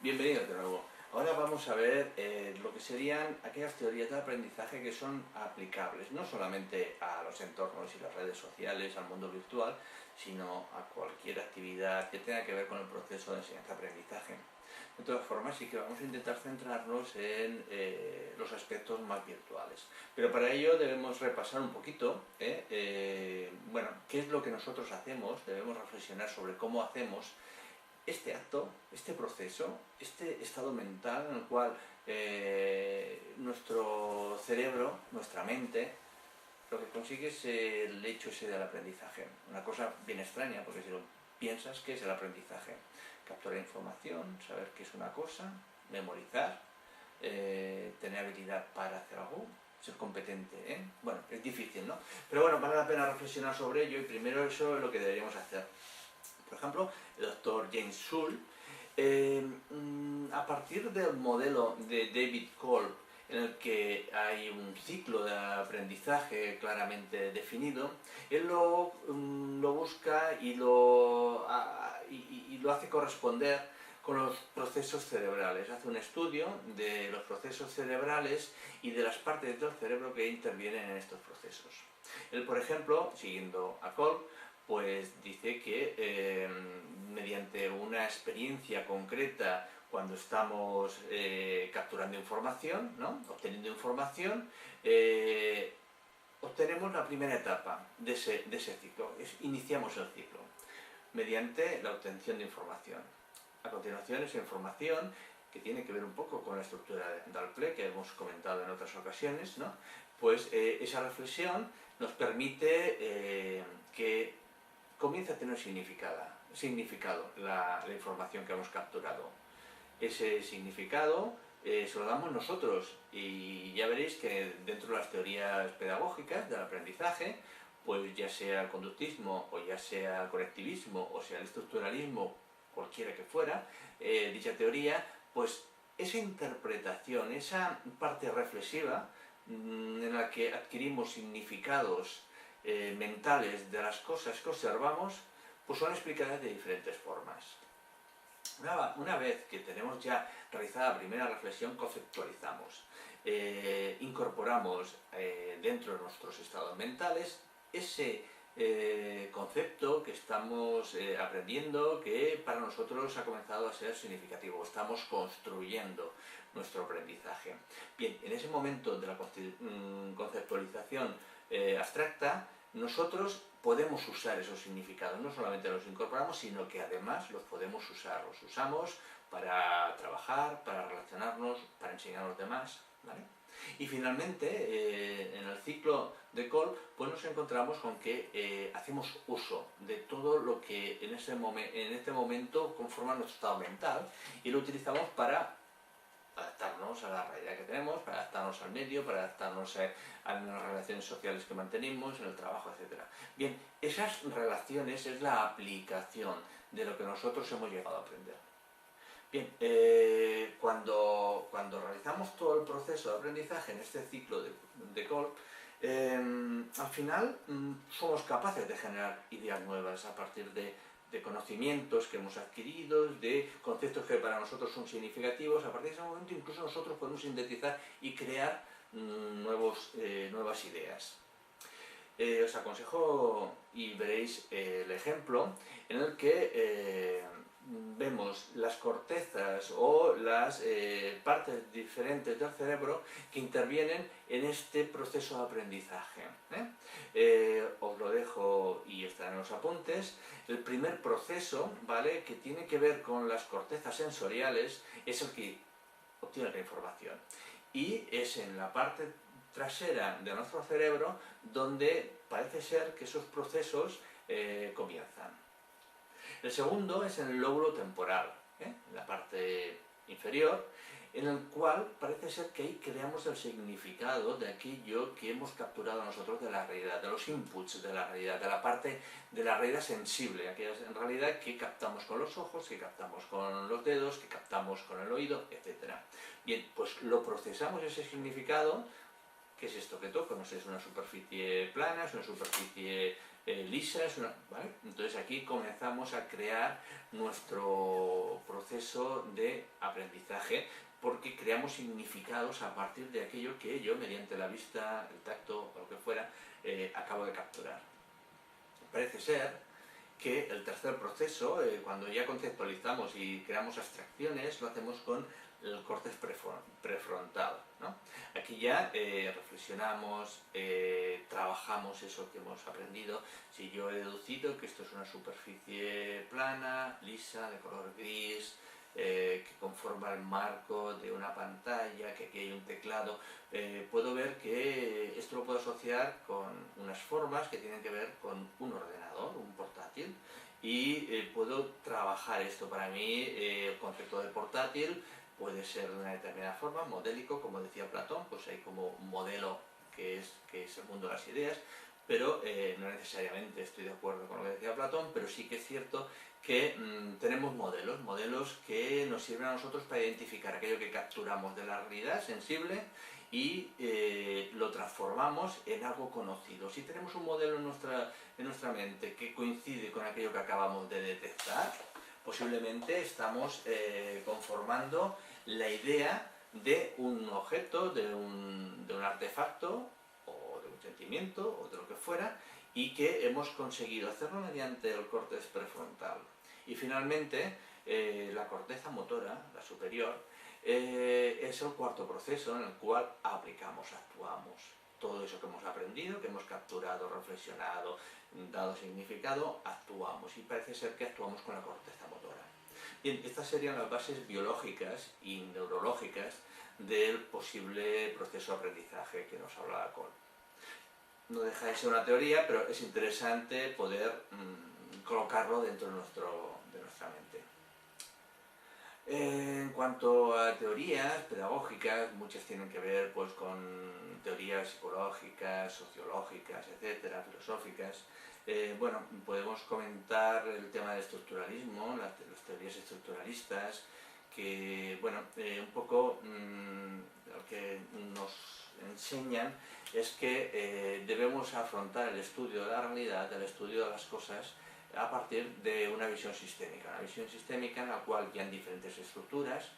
Bienvenidos de nuevo. Ahora vamos a ver lo que serían aquellas teorías de aprendizaje que son aplicables, no solamente a los entornos y las redes sociales, al mundo virtual, sino a cualquier actividad que tenga que ver con el proceso de enseñanza-aprendizaje. De todas formas, sí que vamos a intentar centrarnos en los aspectos más virtuales. Pero para ello debemos repasar un poquito, bueno, qué es lo que nosotros hacemos, debemos reflexionar sobre cómo hacemos este acto, este proceso, este estado mental en el cual nuestro cerebro, nuestra mente, lo que consigue es el hecho ese del aprendizaje. Una cosa bien extraña, porque si lo piensas, ¿qué es el aprendizaje? Capturar información, saber qué es una cosa, memorizar, tener habilidad para hacer algo, ser competente, ¿eh? Bueno, es difícil, ¿no? Pero bueno, vale la pena reflexionar sobre ello y primero eso es lo que deberíamos hacer. Por ejemplo, el doctor James Schul, a partir del modelo de David Kolb, en el que hay un ciclo de aprendizaje claramente definido, él lo busca y lo hace corresponder con los procesos cerebrales. Hace un estudio de los procesos cerebrales y de las partes del cerebro que intervienen en estos procesos. Él, por ejemplo, siguiendo a Kolb, pues dice que mediante una experiencia concreta cuando estamos capturando información, ¿no? Obteniendo información, obtenemos la primera etapa de ese ciclo, iniciamos el ciclo, mediante la obtención de información. A continuación, esa información, que tiene que ver un poco con la estructura de Dalple, que hemos comentado en otras ocasiones, ¿no? Pues esa reflexión nos permite que comienza a tener significado la información que hemos capturado. Ese significado se lo damos nosotros y ya veréis que dentro de las teorías pedagógicas del aprendizaje, pues ya sea el conductismo o ya sea el conectivismo o sea el estructuralismo, cualquiera que fuera, dicha teoría, pues esa interpretación, esa parte reflexiva en la que adquirimos significados mentales de las cosas que observamos, pues son explicadas de diferentes formas. Una vez que tenemos ya realizada la primera reflexión, conceptualizamos, incorporamos dentro de nuestros estados mentales ese concepto que estamos aprendiendo, que para nosotros ha comenzado a ser significativo. Estamos construyendo nuestro aprendizaje. Bien, en ese momento de la conceptualización abstracta, nosotros podemos usar esos significados, no solamente los incorporamos, sino que además los podemos usar. Los usamos para trabajar, para relacionarnos, para enseñar a los demás, ¿vale? Y finalmente, en el ciclo de Kolb, pues nos encontramos con que hacemos uso de todo lo que en este momento conforma nuestro estado mental y lo utilizamos para adaptarnos a la realidad que tenemos, para adaptarnos al medio, para adaptarnos a las relaciones sociales que mantenemos, en el trabajo, etc. Bien, esas relaciones es la aplicación de lo que nosotros hemos llegado a aprender. Bien, cuando realizamos todo el proceso de aprendizaje en este ciclo de Kolb, al final somos capaces de generar ideas nuevas a partir de conocimientos que hemos adquirido, de conceptos que para nosotros son significativos. A partir de ese momento incluso nosotros podemos sintetizar y crear nuevas ideas. Os aconsejo y veréis el ejemplo en el que vemos las cortezas o las partes diferentes del cerebro que intervienen en este proceso de aprendizaje. Os lo dejo y estará en los apuntes. El primer proceso, ¿vale?, que tiene que ver con las cortezas sensoriales, es el que obtiene la información. Y es en la parte trasera de nuestro cerebro donde parece ser que esos procesos comienzan. El segundo es en el lóbulo temporal, en la parte inferior, en el cual parece ser que ahí creamos el significado de aquello que hemos capturado nosotros de la realidad, de los inputs de la realidad, de la parte de la realidad sensible, aquella en realidad que captamos con los ojos, que captamos con los dedos, que captamos con el oído, etc. Bien, pues lo procesamos ese significado. ¿Qué es esto que toco? No sé, es una superficie plana, es una superficie lisa, ¿vale? Entonces aquí comenzamos a crear nuestro proceso de aprendizaje, porque creamos significados a partir de aquello que yo, mediante la vista, el tacto o lo que fuera, acabo de capturar. Parece ser que el tercer proceso, cuando ya conceptualizamos y creamos abstracciones, lo hacemos con el córtex prefrontal, ¿no? Aquí ya reflexionamos, trabajamos eso que hemos aprendido. Si yo he deducido que esto es una superficie plana, lisa, de color gris, que conforma el marco de una pantalla, que aquí hay un teclado, puedo ver que esto lo puedo asociar con unas formas que tienen que ver con un ordenador, un portátil, y puedo trabajar esto. Para mí el concepto de portátil puede ser de una determinada forma, modélico, como decía Platón, pues hay como un modelo que es el mundo de las ideas, pero no necesariamente estoy de acuerdo con lo que decía Platón, pero sí que es cierto que tenemos modelos que nos sirven a nosotros para identificar aquello que capturamos de la realidad sensible y lo transformamos en algo conocido. Si tenemos un modelo en nuestra mente que coincide con aquello que acabamos de detectar, posiblemente estamos conformando la idea de un objeto, de un artefacto, o de un sentimiento, o de lo que fuera, y que hemos conseguido hacerlo mediante el córtex prefrontal. Y finalmente, la corteza motora, la superior, es el cuarto proceso en el cual aplicamos, actuamos. Todo eso que hemos aprendido, que hemos capturado, reflexionado, dado significado, actuamos. Y parece ser que actuamos con la corteza motora. Bien, estas serían las bases biológicas y neurológicas del posible proceso de aprendizaje que nos hablaba Cole. No deja de ser una teoría, pero es interesante poder colocarlo dentro de nuestra mente. En cuanto a teorías pedagógicas, muchas tienen que ver pues, con teorías psicológicas, sociológicas, etcétera, filosóficas. Bueno, podemos comentar el tema del estructuralismo, las teorías estructuralistas, que, bueno, un poco lo que nos enseñan es que debemos afrontar el estudio de la realidad, el estudio de las cosas, a partir de una visión sistémica en la cual ya hay diferentes estructuras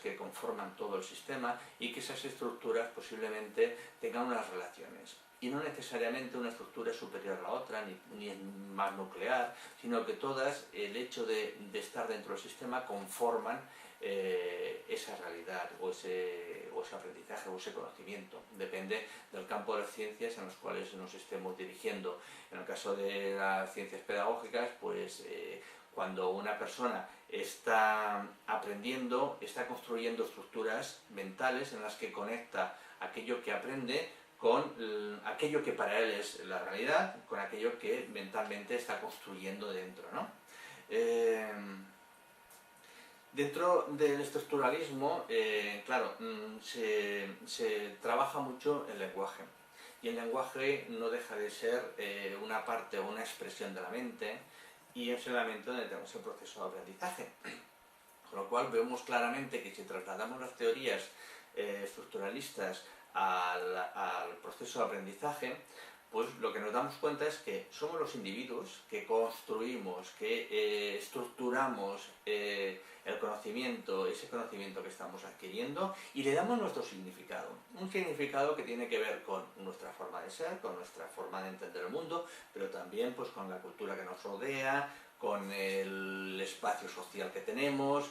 que conforman todo el sistema y que esas estructuras posiblemente tengan unas relaciones. Y no necesariamente una estructura es superior a la otra, ni es más nuclear, sino que todas, el hecho de estar dentro del sistema, conforman esa realidad o ese aprendizaje o ese conocimiento. Depende del campo de las ciencias en los cuales nos estemos dirigiendo. En el caso de las ciencias pedagógicas, pues cuando una persona está aprendiendo, está construyendo estructuras mentales en las que conecta aquello que aprende con aquello que para él es la realidad, con aquello que mentalmente está construyendo dentro, ¿no? Dentro del estructuralismo, claro, se trabaja mucho el lenguaje. Y el lenguaje no deja de ser una parte o una expresión de la mente, y es en la mente donde tenemos el proceso de aprendizaje. Con lo cual vemos claramente que si trasladamos las teorías estructuralistas al proceso de aprendizaje, pues lo que nos damos cuenta es que somos los individuos que construimos, que estructuramos el conocimiento, ese conocimiento que estamos adquiriendo, y le damos nuestro significado. Un significado que tiene que ver con nuestra forma de ser, con nuestra forma de entender el mundo, pero también pues, con la cultura que nos rodea, con el espacio social que tenemos.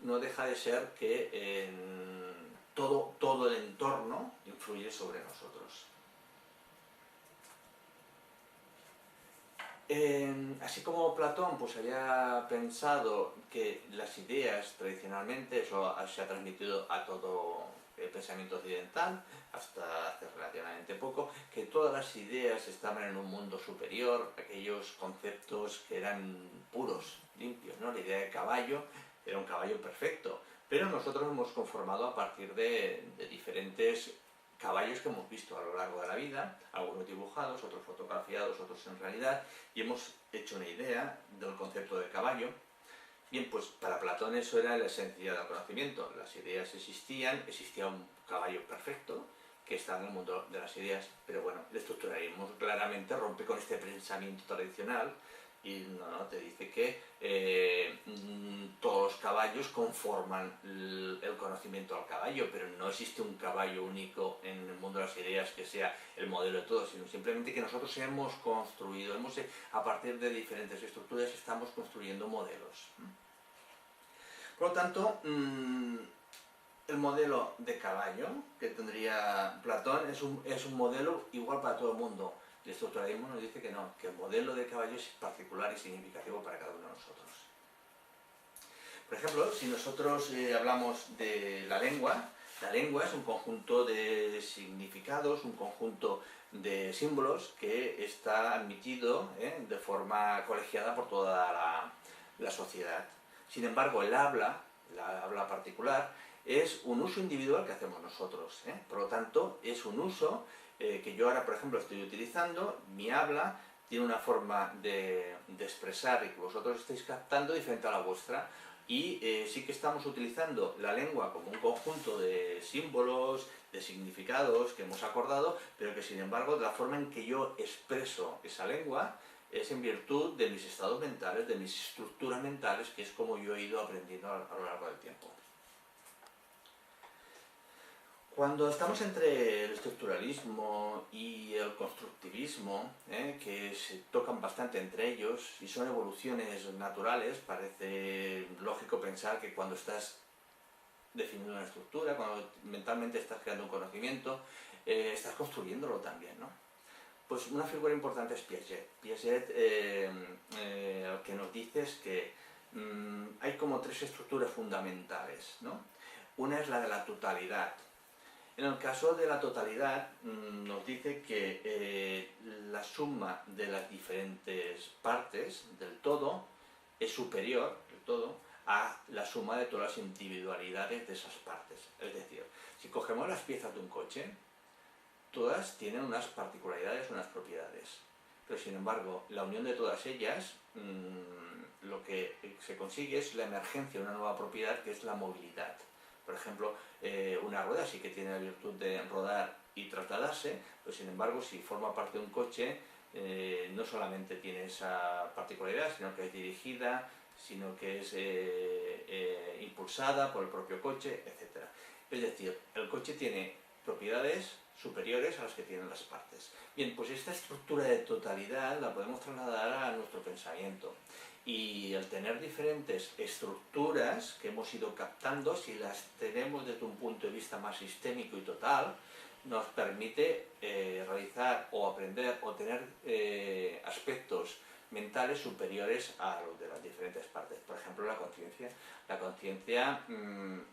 No deja de ser que todo el entorno influye sobre nosotros. Así como Platón pues, había pensado que las ideas tradicionalmente, eso se ha transmitido a todo el pensamiento occidental, hasta hace relativamente poco, que todas las ideas estaban en un mundo superior, aquellos conceptos que eran puros, limpios, ¿no? La idea de caballo era un caballo perfecto, pero nosotros hemos conformado a partir de diferentes caballos que hemos visto a lo largo de la vida, algunos dibujados, otros fotografiados, otros en realidad, y hemos hecho una idea del concepto de caballo. Bien, pues para Platón eso era la esencia del conocimiento. Las ideas existían, existía un caballo perfecto que está en el mundo de las ideas. Pero bueno, el estructuralismo claramente rompe con este pensamiento tradicional y te dice que todos los caballos conforman el conocimiento al caballo, pero no existe un caballo único en el mundo de las ideas que sea el modelo de todo, sino simplemente que nosotros hemos construido, a partir de diferentes estructuras estamos construyendo modelos. Por lo tanto, el modelo de caballo que tendría Platón es un modelo igual para todo el mundo. El estructuralismo nos dice que no, que el modelo de caballo es particular y significativo para cada uno de nosotros. Por ejemplo, si nosotros hablamos de la lengua es un conjunto de significados, un conjunto de símbolos que está admitido de forma colegiada por toda la sociedad. Sin embargo, la habla particular, es un uso individual que hacemos nosotros. Por lo tanto, es un uso que yo ahora, por ejemplo, estoy utilizando. Mi habla tiene una forma de expresar y que vosotros estáis captando diferente a la vuestra. Y sí que estamos utilizando la lengua como un conjunto de símbolos, de significados que hemos acordado, pero que sin embargo la forma en que yo expreso esa lengua es en virtud de mis estados mentales, de mis estructuras mentales, que es como yo he ido aprendiendo a lo largo del tiempo. Cuando estamos entre el estructuralismo y el constructivismo, que se tocan bastante entre ellos y son evoluciones naturales, parece lógico pensar que cuando estás definiendo una estructura, cuando mentalmente estás creando un conocimiento, estás construyéndolo también, ¿no? Pues una figura importante es Piaget. Piaget lo que nos dice es que hay como tres estructuras fundamentales, ¿no? Una es la de la totalidad. En el caso de la totalidad nos dice que la suma de las diferentes partes del todo es superior, del todo, a la suma de todas las individualidades de esas partes. Es decir, si cogemos las piezas de un coche, todas tienen unas particularidades, unas propiedades. Pero sin embargo, la unión de todas ellas, lo que se consigue es la emergencia de una nueva propiedad que es la movilidad. Por ejemplo, una rueda sí que tiene la virtud de rodar y trasladarse, pero sin embargo, si forma parte de un coche, no solamente tiene esa particularidad, sino que es dirigida, sino que es impulsada por el propio coche, etc. Es decir, el coche tiene propiedades superiores a las que tienen las partes. Bien, pues esta estructura de totalidad la podemos trasladar a nuestro pensamiento. Y al tener diferentes estructuras que hemos ido captando, si las tenemos desde un punto de vista más sistémico y total, nos permite realizar o aprender o tener aspectos mentales superiores a los de las diferentes partes. Por ejemplo, la conciencia. La conciencia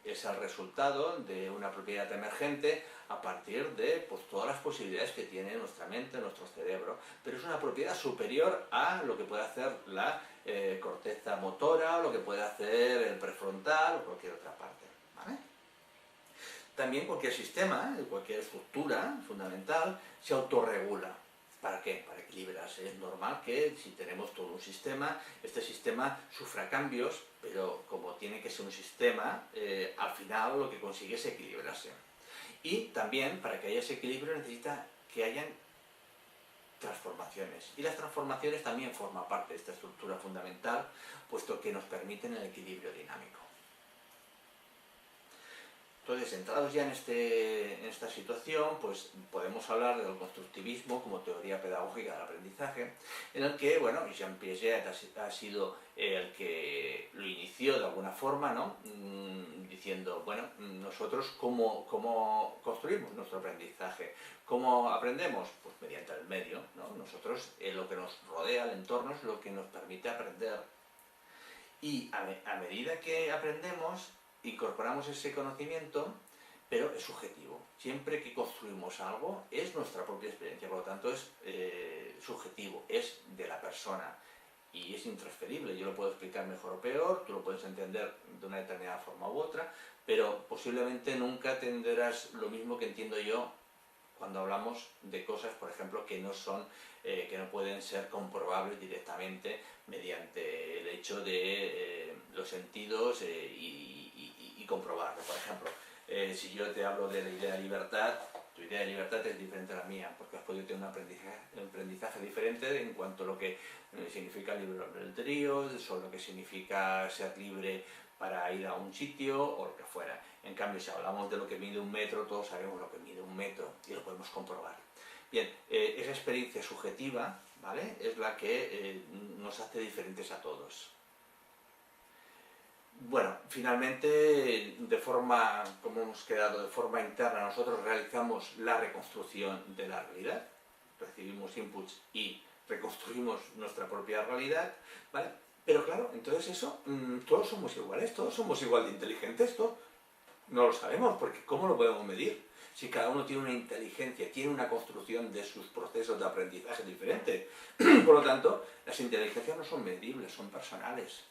es el resultado de una propiedad emergente a partir de todas las posibilidades que tiene nuestra mente, nuestro cerebro, pero es una propiedad superior a lo que puede hacer la corteza motora, o lo que puede hacer el prefrontal o cualquier otra parte. ¿Vale? También cualquier sistema, cualquier estructura fundamental se autorregula. ¿Para qué? Para equilibrarse. Es normal que si tenemos todo un sistema, este sistema sufra cambios, pero como tiene que ser un sistema, al final lo que consigue es equilibrarse. Y también, para que haya ese equilibrio, necesita que hayan transformaciones. Y las transformaciones también forman parte de esta estructura fundamental, puesto que nos permiten el equilibrio dinámico. Entonces, entrados ya en esta situación, pues podemos hablar del constructivismo como teoría pedagógica del aprendizaje, en el que, bueno, Jean Piaget ha sido el que lo inició de alguna forma, ¿no? Diciendo, bueno, nosotros cómo construimos nuestro aprendizaje, cómo aprendemos, pues mediante el medio, ¿no? Nosotros, lo que nos rodea, el entorno, es lo que nos permite aprender. Y a medida que aprendemos, incorporamos ese conocimiento, pero es subjetivo. Siempre que construimos algo, es nuestra propia experiencia, por lo tanto es subjetivo, es de la persona y es intransferible. Yo lo puedo explicar mejor o peor, tú lo puedes entender de una determinada forma u otra, pero posiblemente nunca entenderás lo mismo que entiendo yo cuando hablamos de cosas, por ejemplo, que no pueden ser comprobables directamente mediante el hecho de los sentidos y comprobarlo. Por ejemplo, si yo te hablo de la idea de libertad, Tu idea de libertad es diferente a la mía, porque has podido tener un aprendizaje diferente en cuanto a lo que significa libre albedrío, sobre lo que significa ser libre para ir a un sitio o lo que fuera. En cambio, si hablamos de lo que mide un metro, todos sabemos lo que mide un metro y lo podemos comprobar. Bien, esa experiencia subjetiva, ¿vale?, es la que nos hace diferentes a todos. Bueno, finalmente, como hemos quedado, de forma interna, nosotros realizamos la reconstrucción de la realidad, recibimos inputs y reconstruimos nuestra propia realidad, ¿vale? Pero claro, entonces eso, todos somos iguales, todos somos igual de inteligentes, esto no lo sabemos, porque ¿cómo lo podemos medir? Si cada uno tiene una inteligencia, tiene una construcción de sus procesos de aprendizaje diferente. Por lo tanto, las inteligencias no son medibles, son personales.